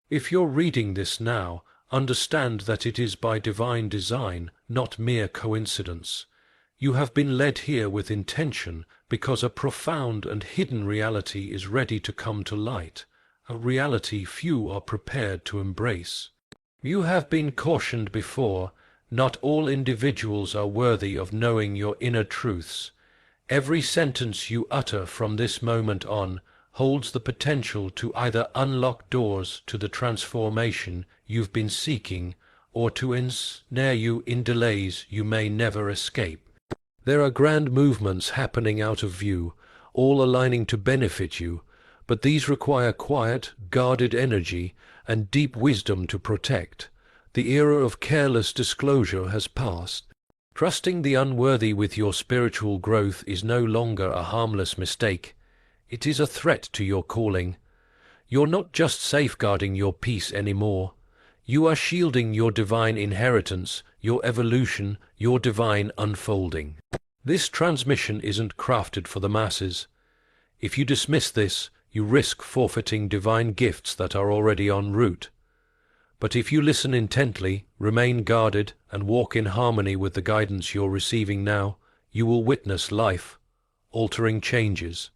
If you're reading this now, understand that it is by divine design, not mere coincidence. You have been led here with intention because a profound and hidden reality is ready to come to light, a reality few are prepared to embrace. You have been cautioned before, not all individuals are worthy of knowing your inner truths. Every sentence you utter from this moment on holds the potential to either unlock doors to the transformation you've been seeking or to ensnare you in delays you may never escape. There are grand movements happening out of view, all aligning to benefit you, but these require quiet, guarded energy and deep wisdom to protect. The era of careless disclosure has passed. Trusting the unworthy with your spiritual growth is no longer a harmless mistake. It is a threat to your calling. You're not just safeguarding your peace anymore. You are shielding your divine inheritance, your evolution, your divine unfolding. This transmission isn't crafted for the masses. If you dismiss this, you risk forfeiting divine gifts that are already en route. But if you listen intently, remain guarded, and walk in harmony with the guidance you're receiving now, you will witness life-altering changes.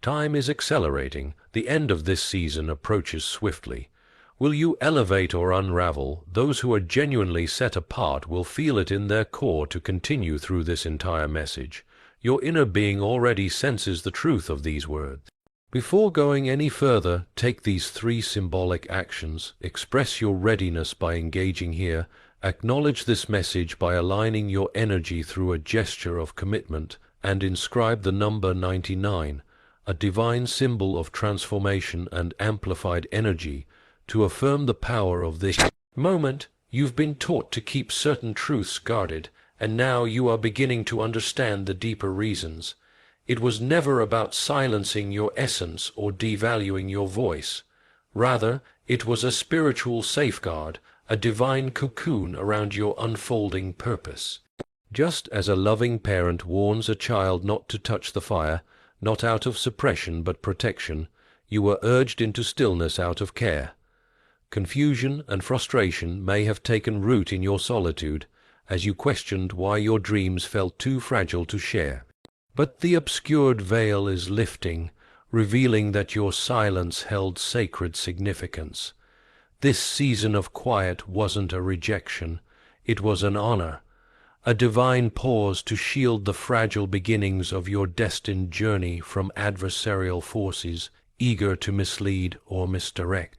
Time is accelerating. The end of this season approaches swiftly. Will you elevate or unravel? Those who are genuinely set apart will feel it in their core to continue through this entire message. Your inner being already senses the truth of these words. Before going any further, take these 3 symbolic actions. Express your readiness by engaging here. Acknowledge this message by aligning your energy through a gesture of commitment, and inscribe the number 99, a divine symbol of transformation and amplified energy, to affirm the power of this moment. You've been taught to keep certain truths guarded, and now you are beginning to understand the deeper reasons. It was never about silencing your essence or devaluing your voice. Rather, it was a spiritual safeguard, a divine cocoon around your unfolding purpose. Just as a loving parent warns a child not to touch the fire, not out of suppression but protection, you were urged into stillness out of care. Confusion and frustration may have taken root in your solitude, as you questioned why your dreams felt too fragile to share. But the obscured veil is lifting, revealing that your silence held sacred significance. This season of quiet wasn't a rejection, it was an honor, a divine pause to shield the fragile beginnings of your destined journey from adversarial forces eager to mislead or misdirect.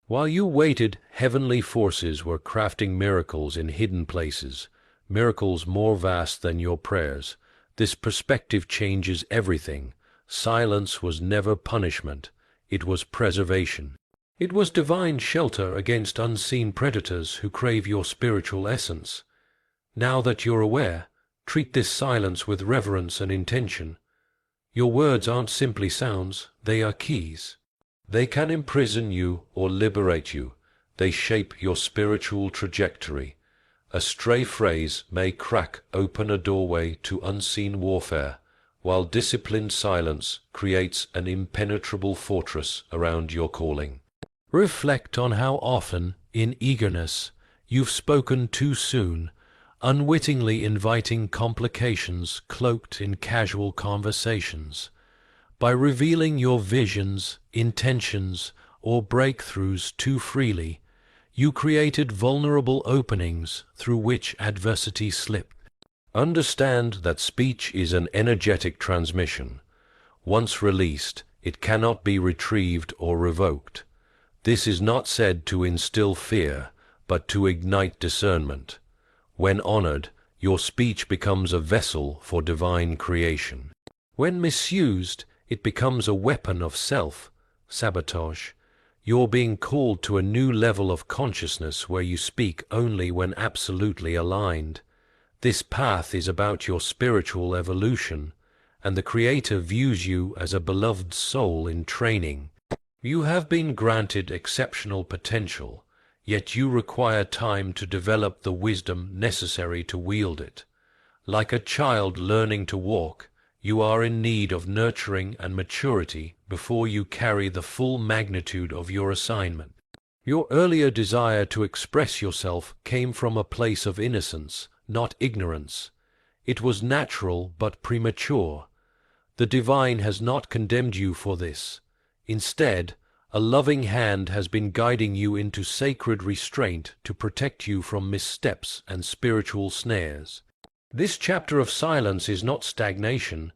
While you waited, heavenly forces were crafting miracles in hidden places, miracles more vast than your prayers. This perspective changes everything. Silence was never punishment, it was preservation. It was divine shelter against unseen predators who crave your spiritual essence. Now that you're aware, treat this silence with reverence and intention. Your words aren't simply sounds, they are keys. They can imprison you or liberate you. They shape your spiritual trajectory. A stray phrase may crack open a doorway to unseen warfare, while disciplined silence creates an impenetrable fortress around your calling. Reflect on how often, in eagerness, you've spoken too soon, unwittingly inviting complications cloaked in casual conversations. By revealing your visions, intentions, or breakthroughs too freely, you created vulnerable openings through which adversity slipped. Understand that speech is an energetic transmission. Once released, it cannot be retrieved or revoked. This is not said to instill fear, but to ignite discernment. When honored, your speech becomes a vessel for divine creation. When misused, it becomes a weapon of self-sabotage. You're being called to a new level of consciousness where you speak only when absolutely aligned. This path is about your spiritual evolution, and the Creator views you as a beloved soul in training. You have been granted exceptional potential, yet you require time to develop the wisdom necessary to wield it. Like a child learning to walk, you are in need of nurturing and maturity before you carry the full magnitude of your assignment. Your earlier desire to express yourself came from a place of innocence, not ignorance. It was natural but premature. The divine has not condemned you for this. Instead, a loving hand has been guiding you into sacred restraint to protect you from missteps and spiritual snares. This chapter of silence is not stagnation.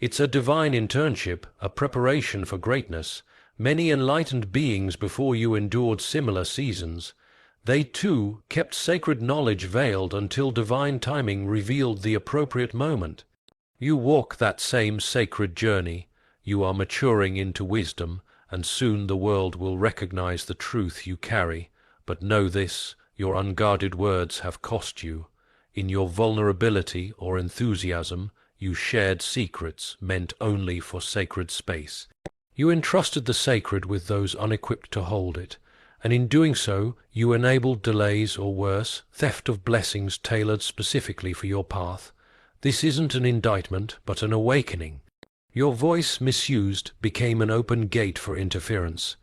It's a divine internship, a preparation for greatness. Many enlightened beings before you endured similar seasons. They too kept sacred knowledge veiled until divine timing revealed the appropriate moment. You walk that same sacred journey. You are maturing into wisdom, and soon the world will recognize the truth you carry. But know this, your unguarded words have cost you. In your vulnerability or enthusiasm, you shared secrets meant only for sacred space. You entrusted the sacred with those unequipped to hold it, and in doing so, you enabled delays or worse, theft of blessings tailored specifically for your path. This isn't an indictment, but an awakening. Your voice, misused, became an open gate for interference.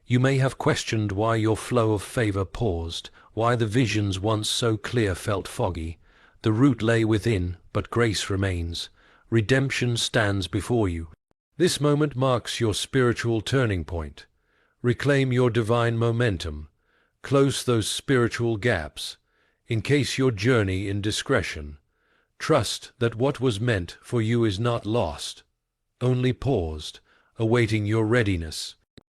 You may have questioned why your flow of favor paused, why the visions once so clear felt foggy. The root lay within, but grace remains. Redemption stands before you. This moment marks your spiritual turning point. Reclaim your divine momentum. Close those spiritual gaps. Encase your journey in discretion. Trust that what was meant for you is not lost, only paused, awaiting your readiness.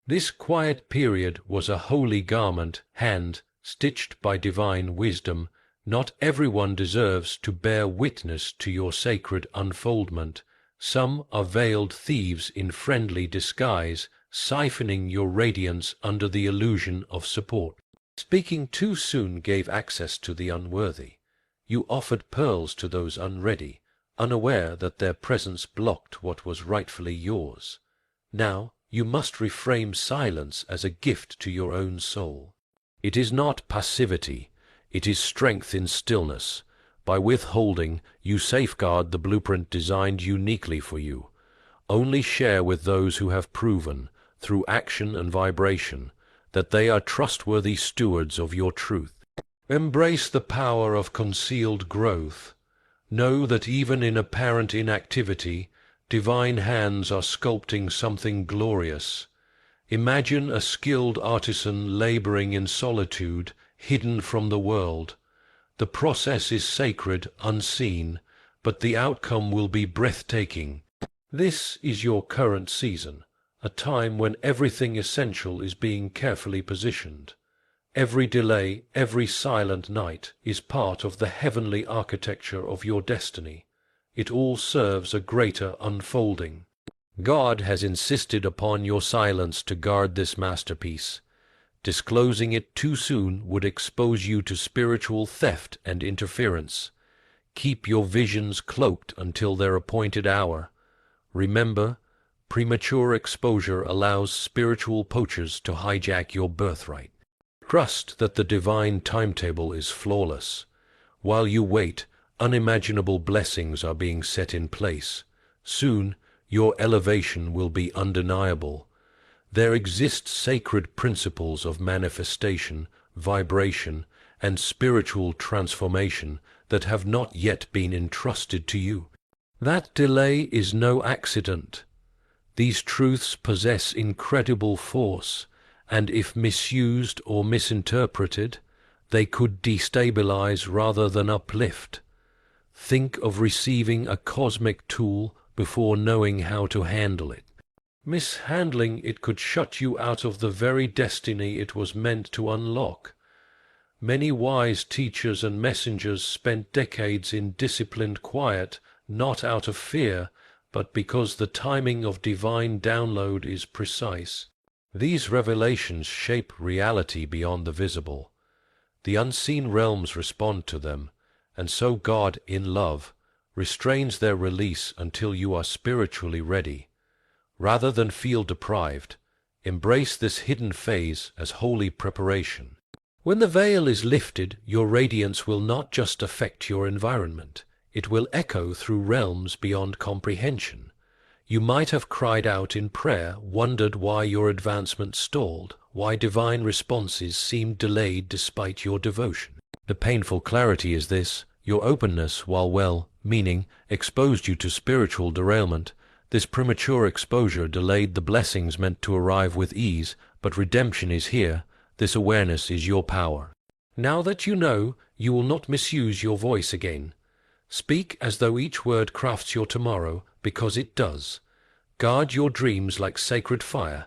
This quiet period was a holy garment, hand-stitched by divine wisdom. Not everyone deserves to bear witness to your sacred unfoldment. Some are veiled thieves in friendly disguise, siphoning your radiance under the illusion of support. Speaking too soon gave access to the unworthy. You offered pearls to those unready, unaware that their presence blocked what was rightfully yours. Now you must reframe silence as a gift to your own soul. It is not passivity, it is strength in stillness. By withholding, you safeguard the blueprint designed uniquely for you. Only share with those who have proven, through action and vibration, that they are trustworthy stewards of your truth. Embrace the power of concealed growth. Know that even in apparent inactivity, divine hands are sculpting something glorious. Imagine a skilled artisan laboring in solitude, hidden from the world. The process is sacred, unseen, but the outcome will be breathtaking. This is your current season, a time when everything essential is being carefully positioned. Every delay, every silent night is part of the heavenly architecture of your destiny. It all serves a greater unfolding. God has insisted upon your silence to guard this masterpiece. Disclosing it too soon would expose you to spiritual theft and interference. Keep your visions cloaked until their appointed hour. Remember, premature exposure allows spiritual poachers to hijack your birthright. Trust that the divine timetable is flawless. While you wait, unimaginable blessings are being set in place. Soon, your elevation will be undeniable. There exist sacred principles of manifestation, vibration, and spiritual transformation that have not yet been entrusted to you. That delay is no accident. These truths possess incredible force, and if misused or misinterpreted, they could destabilize rather than uplift. Think of receiving a cosmic tool before knowing how to handle it. Mishandling it could shut you out of the very destiny it was meant to unlock. Many wise teachers and messengers spent decades in disciplined quiet, not out of fear, but because the timing of divine download is precise. These revelations shape reality beyond the visible. The unseen realms respond to them, and so God, in love, restrains their release until you are spiritually ready. Rather than feel deprived, embrace this hidden phase as holy preparation. When the veil is lifted, your radiance will not just affect your environment, it will echo through realms beyond comprehension. You might have cried out in prayer, wondered why your advancement stalled, why divine responses seemed delayed despite your devotion. The painful clarity is this: your openness, while well-meaning, exposed you to spiritual derailment. This premature exposure delayed the blessings meant to arrive with ease, but redemption is here. This awareness is your power. Now that you know, you will not misuse your voice again. Speak as though each word crafts your tomorrow, because it does. Guard your dreams like sacred fire.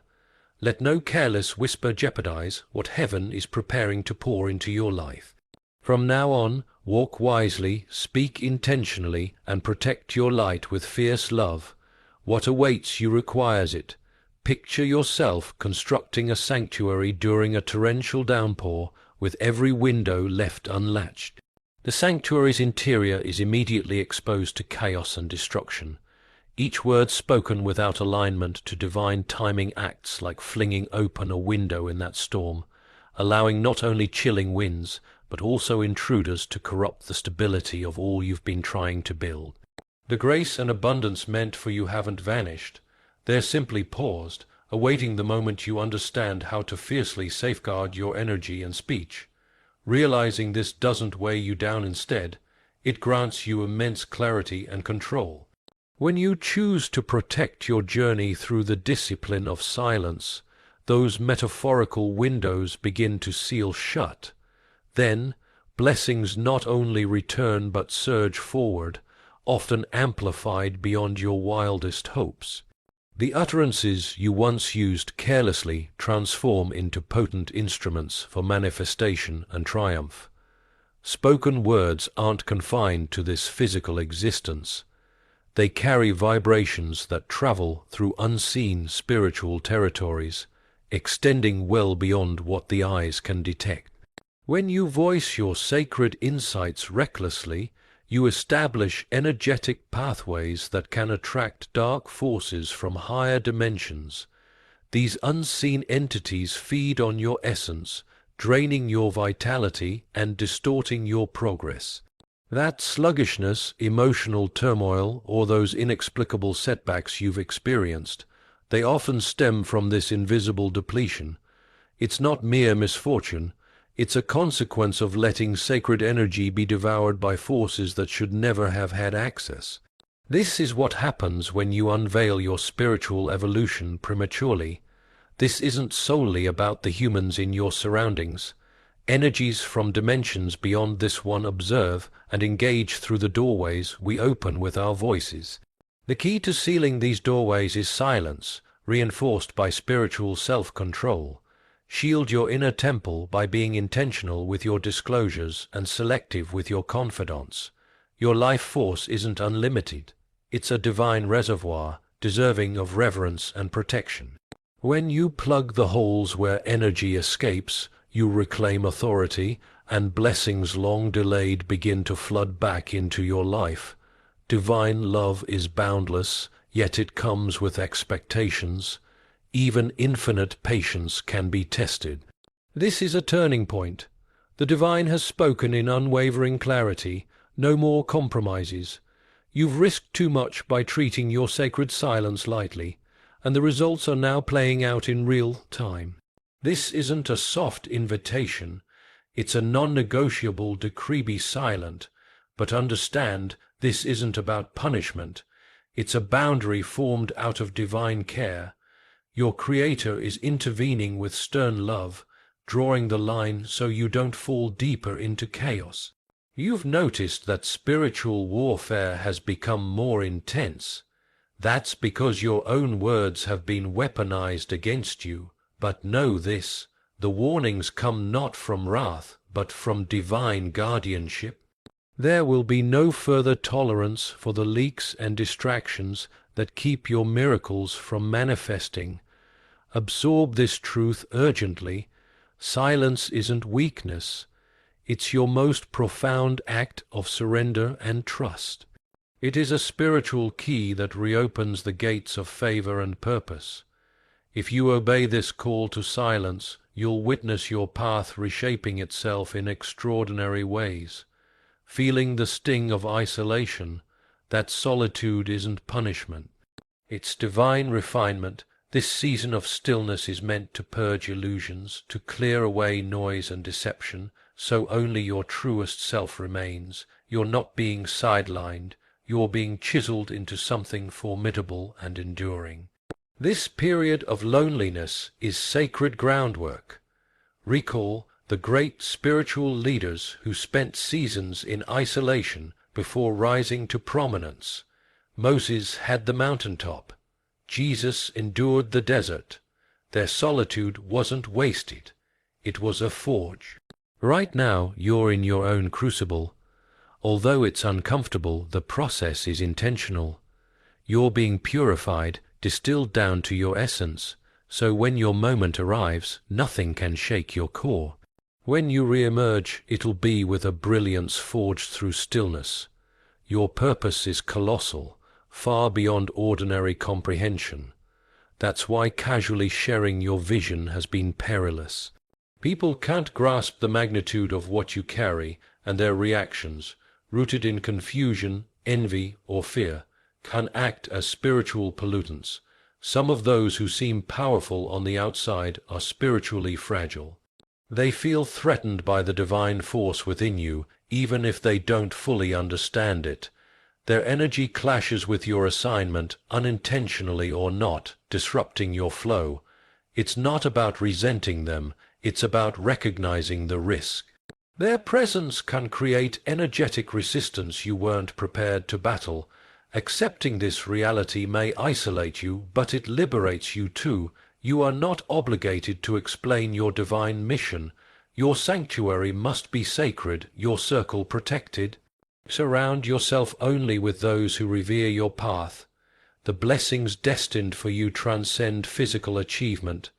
Let no careless whisper jeopardize what heaven is preparing to pour into your life. From now on, walk wisely, speak intentionally, and protect your light with fierce love. What awaits you requires it. Picture yourself constructing a sanctuary during a torrential downpour, with every window left unlatched. The sanctuary's interior is immediately exposed to chaos and destruction. Each word spoken without alignment to divine timing acts like flinging open a window in that storm, allowing not only chilling winds, but also intruders to corrupt the stability of all you've been trying to build. The grace and abundance meant for you haven't vanished. They're simply paused, awaiting the moment you understand how to fiercely safeguard your energy and speech. Realizing this doesn't weigh you down. Instead, it grants you immense clarity and control. When you choose to protect your journey through the discipline of silence, those metaphorical windows begin to seal shut. Then, blessings not only return but surge forward, often amplified beyond your wildest hopes. The utterances you once used carelessly transform into potent instruments for manifestation and triumph. Spoken words aren't confined to this physical existence. They carry vibrations that travel through unseen spiritual territories, extending well beyond what the eyes can detect. When you voice your sacred insights recklessly, you establish energetic pathways that can attract dark forces from higher dimensions. These unseen entities feed on your essence, draining your vitality and distorting your progress. That sluggishness, emotional turmoil, or those inexplicable setbacks you've experienced, they often stem from this invisible depletion. It's not mere misfortune. It's a consequence of letting sacred energy be devoured by forces that should never have had access. This is what happens when you unveil your spiritual evolution prematurely. This isn't solely about the humans in your surroundings. Energies from dimensions beyond this one observe and engage through the doorways we open with our voices. The key to sealing these doorways is silence, reinforced by spiritual self-control. Shield your inner temple by being intentional with your disclosures and selective with your confidants. Your life force isn't unlimited. It's a divine reservoir, deserving of reverence and protection. When you plug the holes where energy escapes, you reclaim authority, and blessings long delayed begin to flood back into your life. Divine love is boundless, yet it comes with expectations. Even infinite patience can be tested. This is a turning point. The divine has spoken in unwavering clarity. No more compromises. You've risked too much by treating your sacred silence lightly, and the results are now playing out in real time. This isn't a soft invitation. It's a non-negotiable decree: be silent. But understand, this isn't about punishment. It's a boundary formed out of divine care. Your Creator is intervening with stern love, drawing the line so you don't fall deeper into chaos. You've noticed that spiritual warfare has become more intense. That's because your own words have been weaponized against you. But know this: the warnings come not from wrath, but from divine guardianship. There will be no further tolerance for the leaks and distractions that keep your miracles from manifesting. Absorb this truth urgently. Silence isn't weakness. It's your most profound act of surrender and trust. It is a spiritual key that reopens the gates of favor and purpose. If you obey this call to silence, you'll witness your path reshaping itself in extraordinary ways. Feeling the sting of isolation, that solitude isn't punishment. It's divine refinement. This season of stillness is meant to purge illusions, to clear away noise and deception, so only your truest self remains. You're not being sidelined. You're being chiseled into something formidable and enduring. This period of loneliness is sacred groundwork. Recall the great spiritual leaders who spent seasons in isolation before rising to prominence. Moses had the mountaintop. Jesus endured the desert. Their solitude wasn't wasted. It was a forge. Right now, you're in your own crucible. Although it's uncomfortable, the process is intentional. You're being purified, distilled down to your essence, so when your moment arrives, nothing can shake your core. When you re-emerge, it'll be with a brilliance forged through stillness. Your purpose is colossal, far beyond ordinary comprehension. That's why casually sharing your vision has been perilous. People can't grasp the magnitude of what you carry, and their reactions, rooted in confusion, envy, or fear, can act as spiritual pollutants. Some of those who seem powerful on the outside are spiritually fragile. They feel threatened by the divine force within you, even if they don't fully understand it. Their energy clashes with your assignment, unintentionally or not, disrupting your flow. It's not about resenting them, it's about recognizing the risk. Their presence can create energetic resistance you weren't prepared to battle. Accepting this reality may isolate you, but it liberates you too. You are not obligated to explain your divine mission. Your sanctuary must be sacred, your circle protected. Surround yourself only with those who revere your path. The blessings destined for you transcend physical achievement.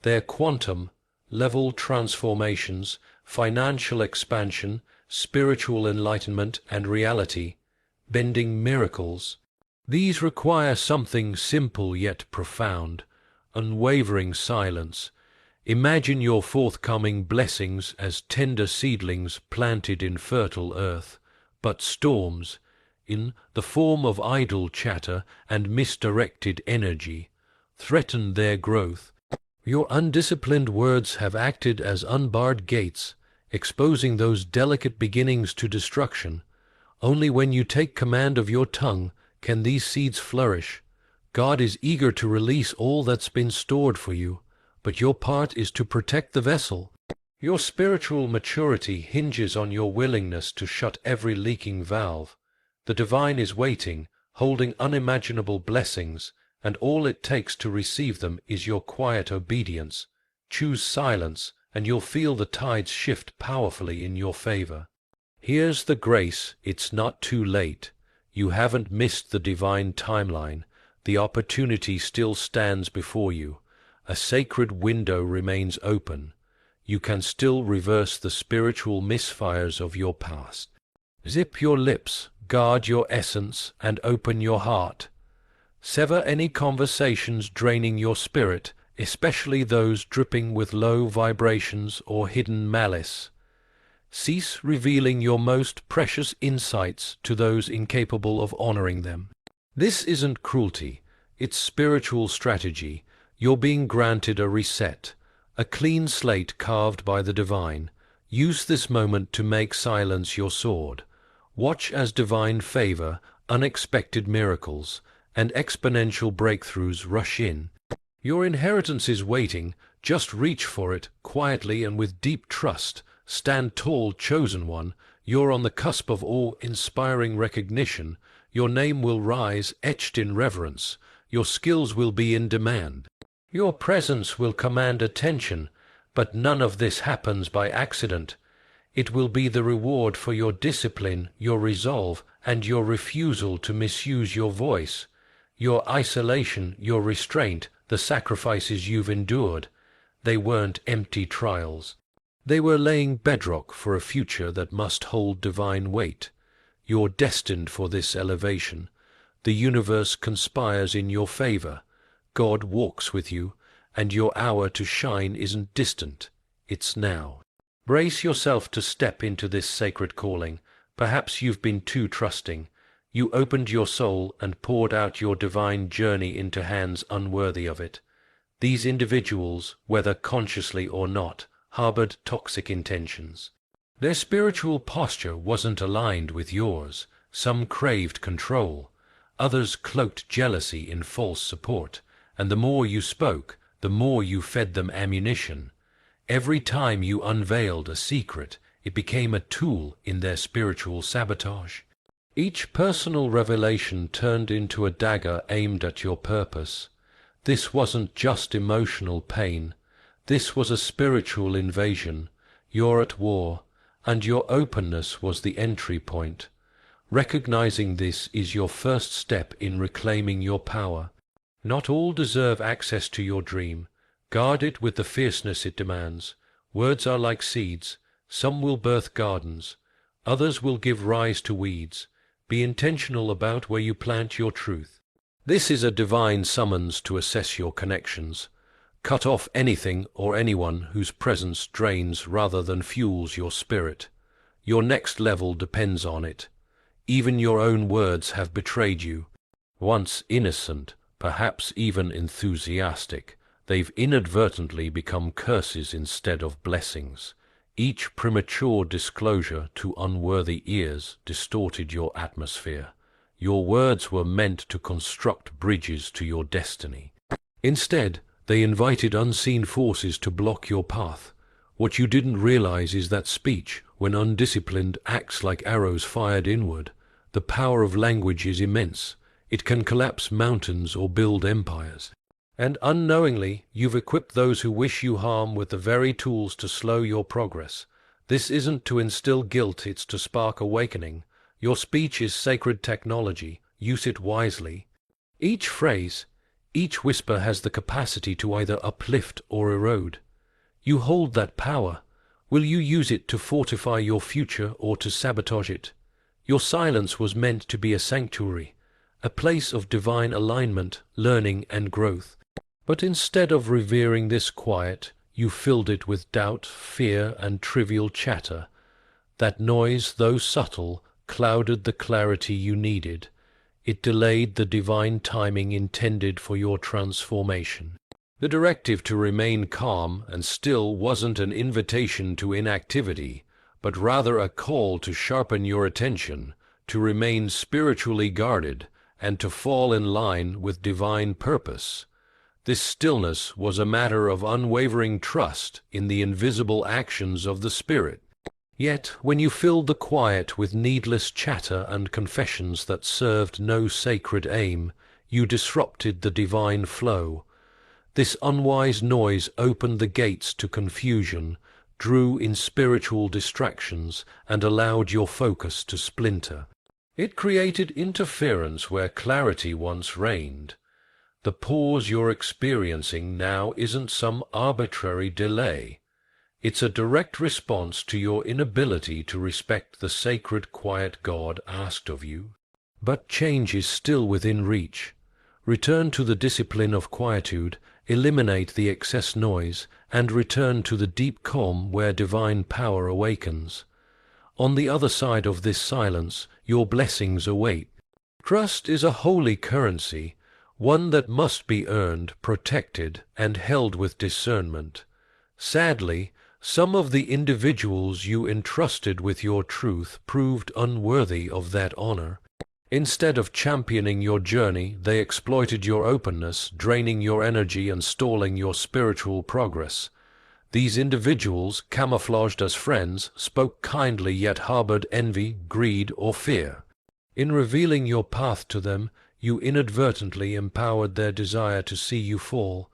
Their quantum, level transformations, financial expansion, spiritual enlightenment and reality, bending miracles. These require something simple yet profound, unwavering silence. Imagine your forthcoming blessings as tender seedlings planted in fertile earth, but storms, in the form of idle chatter and misdirected energy, threaten their growth. Your undisciplined words have acted as unbarred gates, exposing those delicate beginnings to destruction. Only when you take command of your tongue can these seeds flourish. God is eager to release all that's been stored for you, but your part is to protect the vessel. Your spiritual maturity hinges on your willingness to shut every leaking valve. The divine is waiting, holding unimaginable blessings, and all it takes to receive them is your quiet obedience. Choose silence, and you'll feel the tides shift powerfully in your favor. Here's the grace, it's not too late. You haven't missed the divine timeline. The opportunity still stands before you. A sacred window remains open. You can still reverse the spiritual misfires of your past. Zip your lips, guard your essence, and open your heart. Sever any conversations draining your spirit, especially those dripping with low vibrations or hidden malice. Cease revealing your most precious insights to those incapable of honoring them. This isn't cruelty, it's spiritual strategy. You're being granted a reset, a clean slate carved by the divine. Use this moment to make silence your sword. Watch as divine favor, unexpected miracles, and exponential breakthroughs rush in. Your inheritance is waiting. Just reach for it, quietly and with deep trust. Stand tall, chosen one. You're on the cusp of awe-inspiring recognition. Your name will rise, etched in reverence. Your skills will be in demand. Your presence will command attention, but none of this happens by accident. It will be the reward for your discipline, your resolve, and your refusal to misuse your voice. Your isolation, your restraint, the sacrifices you've endured, they weren't empty trials. They were laying bedrock for a future that must hold divine weight. You're destined for this elevation. The universe conspires in your favor. God walks with you, and your hour to shine isn't distant. It's now. Brace yourself to step into this sacred calling. Perhaps you've been too trusting. You opened your soul and poured out your divine journey into hands unworthy of it. These individuals, whether consciously or not, harbored toxic intentions. Their spiritual posture wasn't aligned with yours. Some craved control. Others cloaked jealousy in false support, and the more you spoke, the more you fed them ammunition. Every time you unveiled a secret, it became a tool in their spiritual sabotage. Each personal revelation turned into a dagger aimed at your purpose. This wasn't just emotional pain. This was a spiritual invasion. You're at war, and your openness was the entry point. Recognizing this is your first step in reclaiming your power. Not all deserve access to your dream. Guard it with the fierceness it demands. Words are like seeds. Some will birth gardens. Others will give rise to weeds. Be intentional about where you plant your truth. This is a divine summons to assess your connections. Cut off anything or anyone whose presence drains rather than fuels your spirit. Your next level depends on it. Even your own words have betrayed you. Once innocent, perhaps even enthusiastic, they've inadvertently become curses instead of blessings. Each premature disclosure to unworthy ears distorted your atmosphere. Your words were meant to construct bridges to your destiny. Instead, they invited unseen forces to block your path. What you didn't realize is that speech, when undisciplined, acts like arrows fired inward. The power of language is immense. It can collapse mountains or build empires. And unknowingly, you've equipped those who wish you harm with the very tools to slow your progress. This isn't to instill guilt, it's to spark awakening. Your speech is sacred technology. Use it wisely. Each phrase, each whisper has the capacity to either uplift or erode. You hold that power. Will you use it to fortify your future or to sabotage it? Your silence was meant to be a sanctuary, a place of divine alignment, learning, and growth. But instead of revering this quiet, you filled it with doubt, fear, and trivial chatter. That noise, though subtle, clouded the clarity you needed. It delayed the divine timing intended for your transformation. The directive to remain calm and still wasn't an invitation to inactivity, but rather a call to sharpen your attention, to remain spiritually guarded, and to fall in line with divine purpose. This stillness was a matter of unwavering trust in the invisible actions of the Spirit. Yet, when you filled the quiet with needless chatter and confessions that served no sacred aim, you disrupted the divine flow. This unwise noise opened the gates to confusion, drew in spiritual distractions, and allowed your focus to splinter. It created interference where clarity once reigned. The pause you're experiencing now isn't some arbitrary delay. It's a direct response to your inability to respect the sacred quiet God asked of you. But change is still within reach. Return to the discipline of quietude, eliminate the excess noise, and return to the deep calm where divine power awakens. On the other side of this silence, your blessings await. Trust is a holy currency, one that must be earned, protected, and held with discernment. Sadly, some of the individuals you entrusted with your truth proved unworthy of that honor. Instead of championing your journey, they exploited your openness, draining your energy and stalling your spiritual progress. These individuals, camouflaged as friends, spoke kindly yet harbored envy, greed, or fear. In revealing your path to them, you inadvertently empowered their desire to see you fall.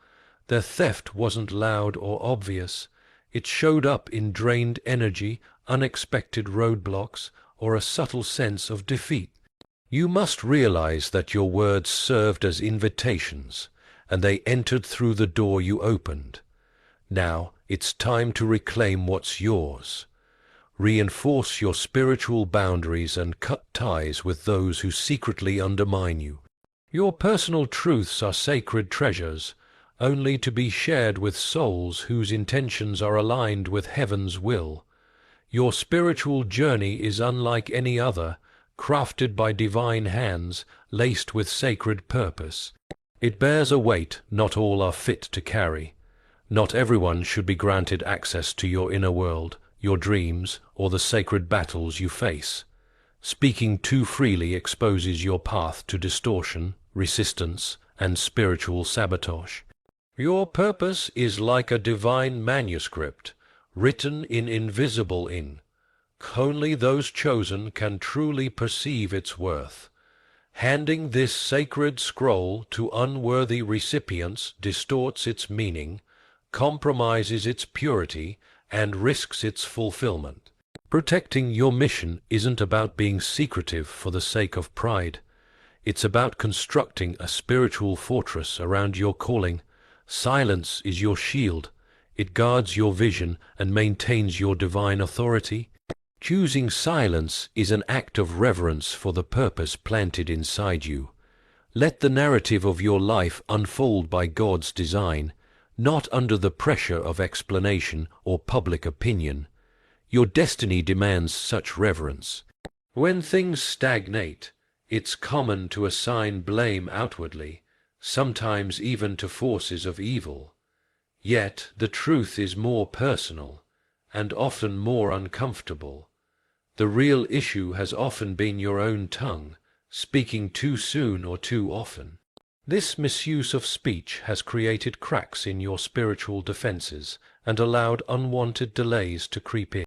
Their theft wasn't loud or obvious. It showed up in drained energy, unexpected roadblocks, or a subtle sense of defeat. You must realize that your words served as invitations, and they entered through the door you opened. Now it's time to reclaim what's yours. Reinforce your spiritual boundaries and cut ties with those who secretly undermine you. Your personal truths are sacred treasures, only to be shared with souls whose intentions are aligned with heaven's will. Your spiritual journey is unlike any other, crafted by divine hands, laced with sacred purpose. It bears a weight not all are fit to carry. Not everyone should be granted access to your inner world, your dreams, or the sacred battles you face. Speaking too freely exposes your path to distortion, resistance, and spiritual sabotage. Your purpose is like a divine manuscript, written in invisible ink. Only those chosen can truly perceive its worth. Handing this sacred scroll to unworthy recipients distorts its meaning, compromises its purity, and risks its fulfillment. Protecting your mission isn't about being secretive for the sake of pride. It's about constructing a spiritual fortress around your calling. Silence is your shield. It guards your vision and maintains your divine authority. Choosing silence is an act of reverence for the purpose planted inside you. Let the narrative of your life unfold by God's design, not under the pressure of explanation or public opinion. Your destiny demands such reverence. When things stagnate, it's common to assign blame outwardly, sometimes even to forces of evil. Yet the truth is more personal, and often more uncomfortable. The real issue has often been your own tongue, speaking too soon or too often. This misuse of speech has created cracks in your spiritual defenses and allowed unwanted delays to creep in.